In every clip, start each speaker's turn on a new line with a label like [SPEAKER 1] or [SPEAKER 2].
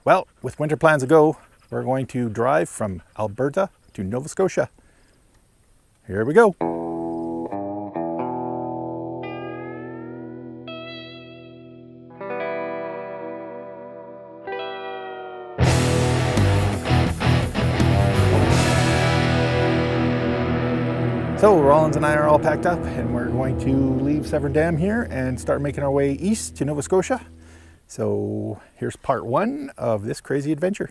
[SPEAKER 1] Well, with winter plans ago, we're going to drive from Alberta to Nova Scotia. Here we go. So Rollins and I are all packed up and we're going to leave Severn Dam here and start making our way east to Nova Scotia. So here's part one of this crazy adventure.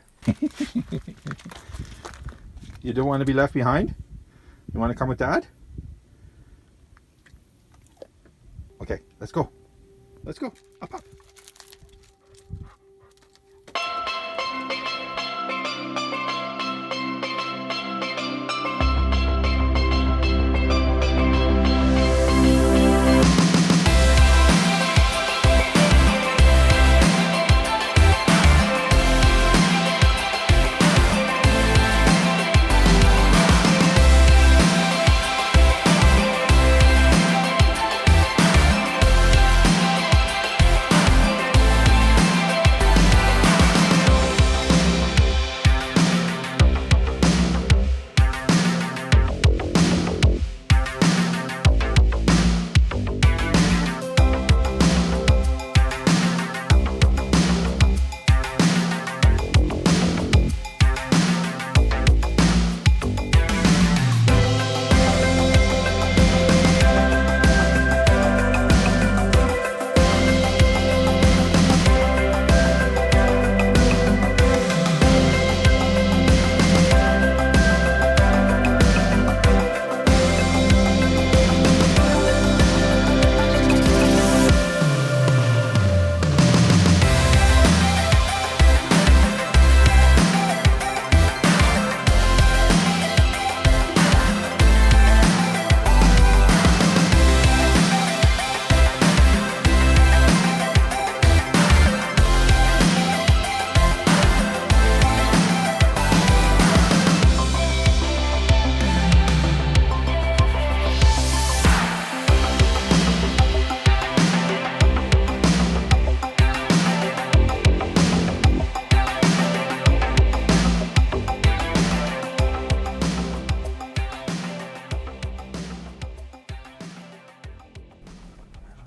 [SPEAKER 1] You don't want to be left behind? You want to come with Dad? Okay, let's go. Let's go. Up, up.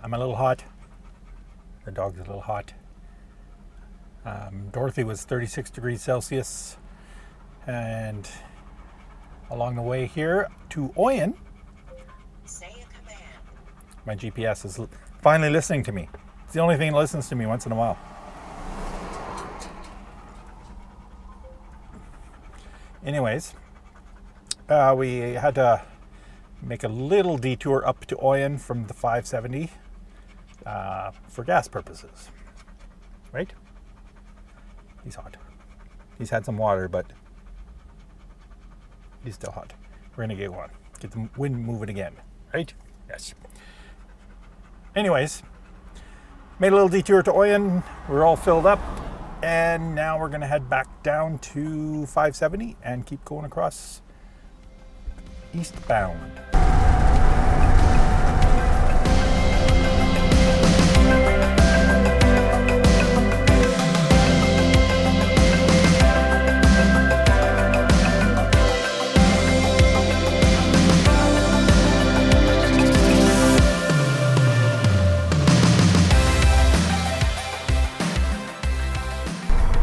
[SPEAKER 1] I'm a little hot. The dog's a little hot. Dorothy was 36 degrees Celsius. And along the way here to Oyen, say a command. My GPS is finally listening to me. It's the only thing that listens to me once in a while. Anyways, we had to make a little detour up to Oyen from the 570 for gas purposes, right? He's hot. He's had some water, but he's still hot. We're gonna get the wind moving again, right? Yes. Anyways, made a little detour to Oyen. We're all filled up, and now we're gonna head back down to 570 and keep going across eastbound.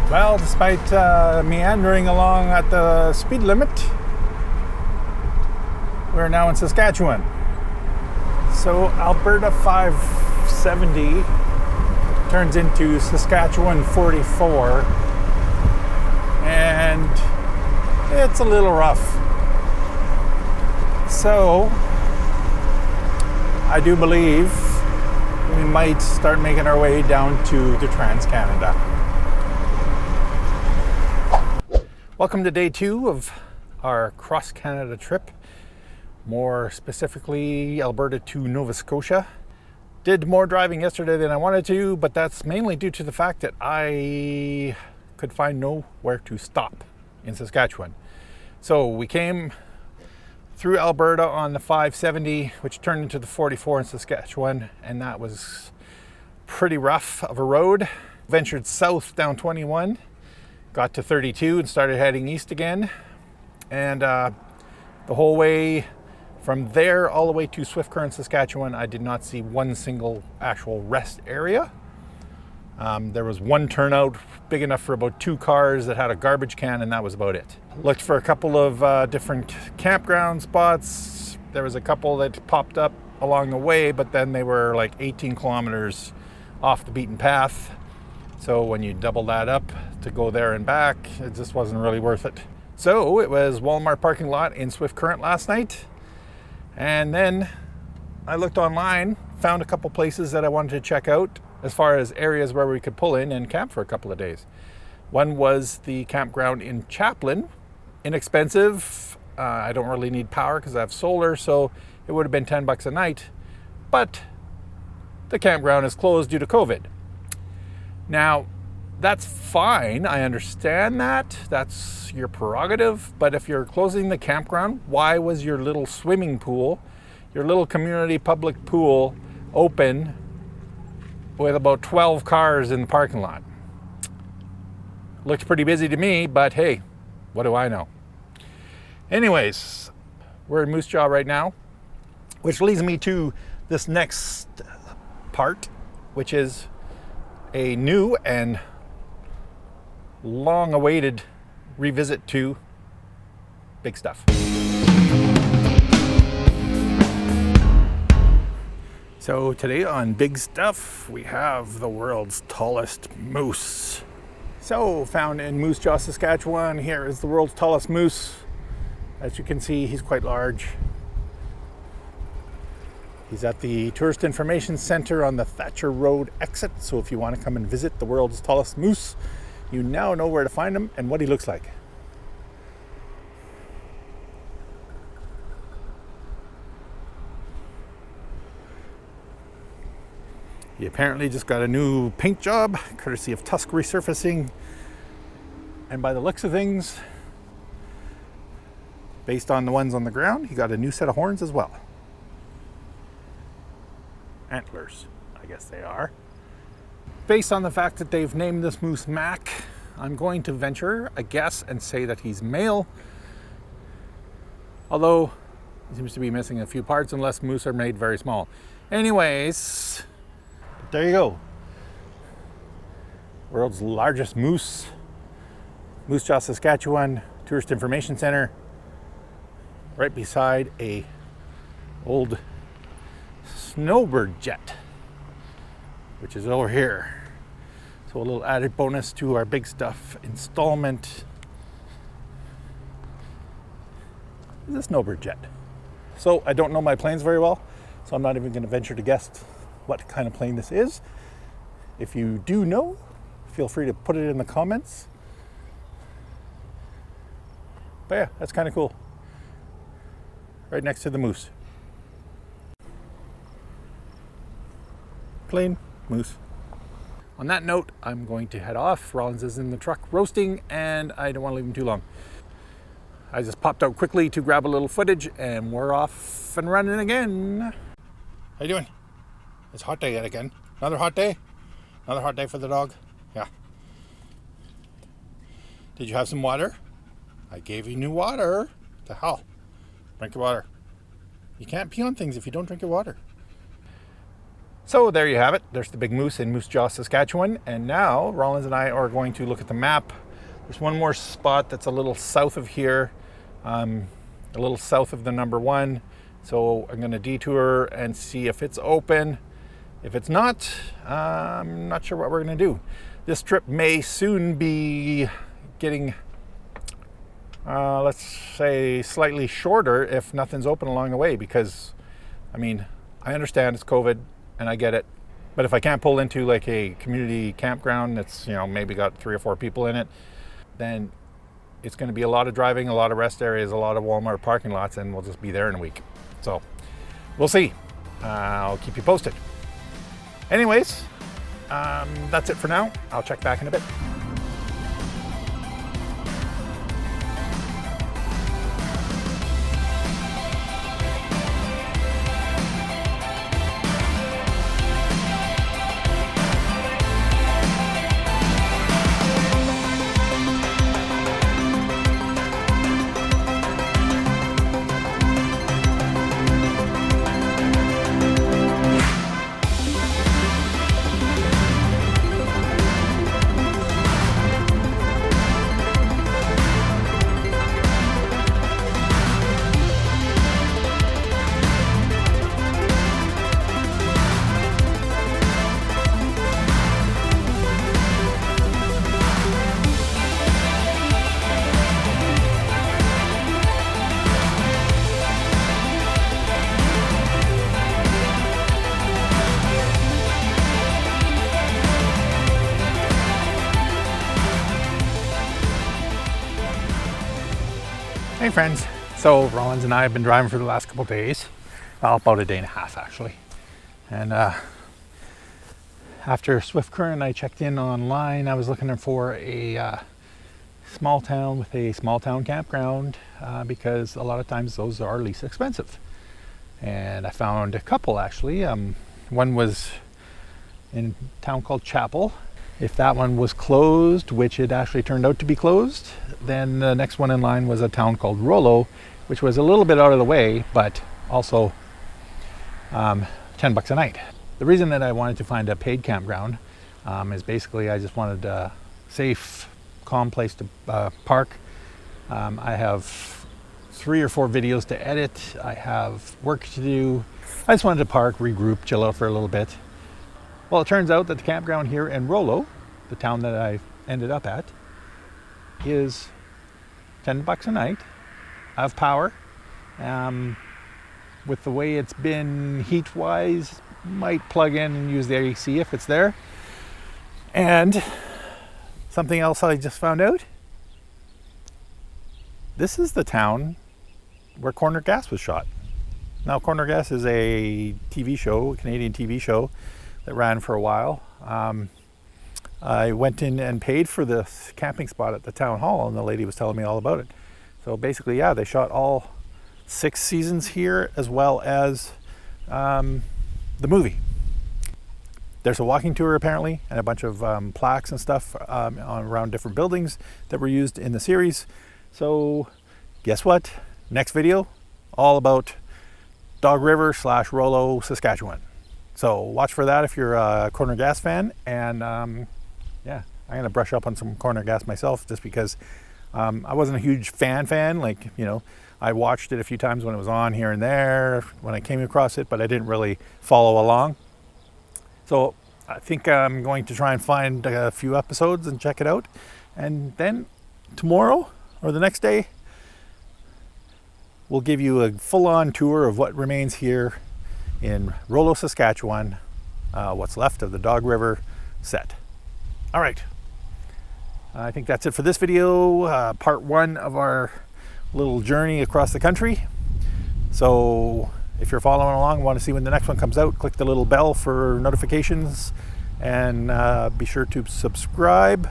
[SPEAKER 1] Well, despite meandering along at the speed limit, we're now in Saskatchewan. So Alberta 570 turns into Saskatchewan 44, and it's a little rough. So I do believe we might start making our way down to the Trans-Canada. Welcome to day 2 of our cross-Canada trip, more specifically Alberta to Nova Scotia. Did more driving yesterday than I wanted to, but that's mainly due to the fact that I could find nowhere to stop in Saskatchewan. So we came through Alberta on the 570, which turned into the 44 in Saskatchewan, and that was pretty rough of a road. Ventured south down 21 got to 32 and started heading east again. And the whole way from there all the way to Swift Current, Saskatchewan, I did not see one single actual rest area. There was one turnout big enough for about 2 cars that had a garbage can, and that was about it. Looked for a couple of different campground spots. There was a couple that popped up along the way, but then they were like 18 kilometers off the beaten path. So when you double that up to go there and back, it just wasn't really worth it. So it was Walmart parking lot in Swift Current last night. And then I looked online, found a couple places that I wanted to check out as far as areas where we could pull in and camp for a couple of days. One was the campground in Chaplin. Inexpensive. I don't really need power because I have solar, so it would have been $10 a night. But the campground is closed due to COVID. Now, that's fine. I understand that. That's your prerogative. But if you're closing the campground, why was your little swimming pool, your little community public pool, open with about 12 cars in the parking lot? Looked pretty busy to me, but hey, what do I know? Anyways, we're in Moose Jaw right now, which leads me to this next part, which is a new and long-awaited revisit to Big Stuff. So today on Big Stuff, we have the world's tallest moose. So found in Moose Jaw, Saskatchewan, here is the world's tallest moose. As you can see, he's quite large. He's at the Tourist Information Center on the Thatcher Road exit. So if you want to come and visit the world's tallest moose, you now know where to find him and what he looks like. He apparently just got a new paint job, courtesy of Tusk Resurfacing. And by the looks of things, based on the ones on the ground, he got a new set of horns as well. Antlers, I guess they are. Based on the fact that they've named this moose Mac, I'm going to venture a guess and say that he's male. Although, he seems to be missing a few parts unless moose are made very small. Anyways, there you go. World's largest moose. Moose Jaw, Saskatchewan, Tourist Information Center. Right beside a old snowbird jet, which is over here. So a little added bonus to our Big Stuff installment is a snowbird jet. So I don't know my planes very well, so I'm not even going to venture to guess what kind of plane this is. If you do know, feel free to put it in the comments. But yeah, that's kind of cool. Right next to the moose. Plane, moose. On that note, I'm going to head off. Rollins is in the truck roasting, and I don't want to leave him too long. I just popped out quickly to grab a little footage, and we're off and running again. How you doing? It's hot day yet again. Another hot day? Another hot day for the dog? Yeah. Did you have some water? I gave you new water. The hell? Drink your water. You can't pee on things if you don't drink your water. So there you have it. There's the big moose in Moose Jaw, Saskatchewan. And now Rollins and I are going to look at the map. There's one more spot that's a little south of here, a little south of the number 1. So I'm going to detour and see if it's open. If it's not, I'm not sure what we're going to do. This trip may soon be getting, let's say, slightly shorter if nothing's open along the way, because, I mean, I understand it's COVID and I get it, but if I can't pull into like a community campground that's, you know, maybe got 3 or 4 people in it, then it's going to be a lot of driving, a lot of rest areas, a lot of Walmart parking lots, and we'll just be there in a week. So we'll see. I'll keep you posted. Anyways, that's it for now. I'll check back in a bit. Hey friends, so Rollins and I have been driving for the last couple of days, well, about a day and a half actually. And after Swift Current, I checked in online. I was looking for a small town with a small town campground because a lot of times those are least expensive. And I found a couple actually. One was in a town called Chapel. If that one was closed, which it actually turned out to be closed, then the next one in line was a town called Rollo, which was a little bit out of the way, but also $10 a night. The reason that I wanted to find a paid campground is basically I just wanted a safe, calm place to park. I have 3 or 4 videos to edit. I have work to do. I just wanted to park, regroup, chill out for a little bit. Well, it turns out that the campground here in Rollo, the town that I ended up at, is $10 a night. I have power. With the way it's been heat-wise, might plug in and use the AC if it's there. And something else I just found out. This is the town where Corner Gas was shot. Now, Corner Gas is a TV show, a Canadian TV show that ran for a while. I went in and paid for this camping spot at the town hall, and the lady was telling me all about it. So basically, yeah, they shot all 6 seasons here, as well as the movie. There's a walking tour apparently, and a bunch of plaques and stuff around different buildings that were used in the series. So guess what? Next video, all about Dog River / Rollo, Saskatchewan. So watch for that if you're a Corner Gas fan. And yeah, I'm gonna brush up on some Corner Gas myself, just because I wasn't a huge fan, like, you know, I watched it a few times when it was on here and there when I came across it, but I didn't really follow along. So I think I'm going to try and find a few episodes and check it out. And then tomorrow or the next day, we'll give you a full-on tour of what remains here in Rollo, Saskatchewan, what's left of the Dog River set. All right, I think that's it for this video, part 1 of our little journey across the country. So if you're following along and want to see when the next one comes out, click the little bell for notifications, and be sure to subscribe.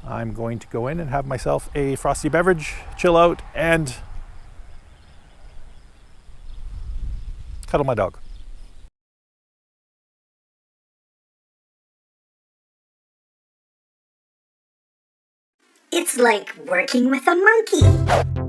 [SPEAKER 1] I'm going to go in and have myself a frosty beverage, chill out, and cuddle my dog.
[SPEAKER 2] It's like working with a monkey.